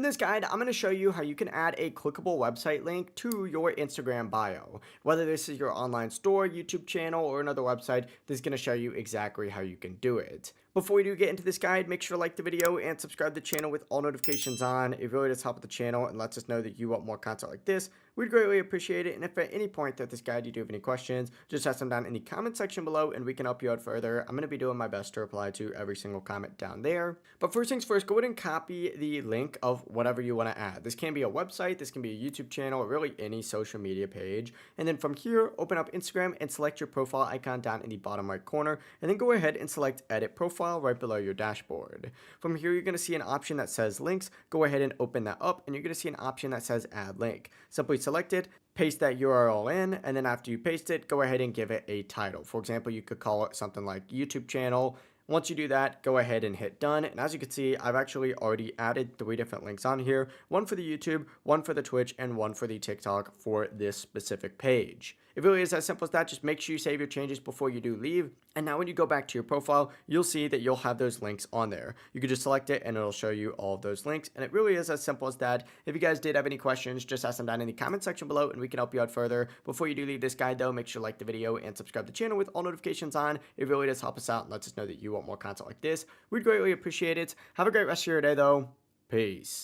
In this guide, I'm going to show you how you can add a clickable website link to your Instagram bio. Whether this is your online store, YouTube channel, or another website, this is going to show you exactly how you can do it. Before we do get into this guide, make sure to like the video and subscribe to the channel with all notifications on. It really does help with the channel and lets us know that you want more content like this. We'd greatly appreciate it. And if at any point throughout this guide you do have any questions, just ask them down in the comment section below and we can help you out further. I'm going to be doing my best to reply to every single comment down there. But first things first, go ahead and copy the link of whatever you want to add. This can be a website, this can be a YouTube channel, or really any social media page. And then from here, open up Instagram and select your profile icon down in the bottom right corner. And then go ahead and select Edit Profile right below your dashboard. From here, you're going to see an option that says Links. Go ahead and open that up, and you're going to see an option that says Add Link. Simply select it, paste that URL in, and then after you paste it, go ahead and give it a title. For example, you could call it something like YouTube channel. Once you do that, go ahead and hit done. And as you can see, I've actually already added 3 different links on here. One for the YouTube, one for the Twitch, and one for the TikTok for this specific page. It really is as simple as that. Just make sure you save your changes before you do leave. And now when you go back to your profile, you'll see that you'll have those links on there. You can just select it and it'll show you all of those links. And it really is as simple as that. If you guys did have any questions, just ask them down in the comment section below and we can help you out further. Before you do leave this guide though, make sure to like the video and subscribe to the channel with all notifications on. It really does help us out and lets us know that you want more content like this. We'd greatly appreciate it. Have a great rest of your day though. Peace.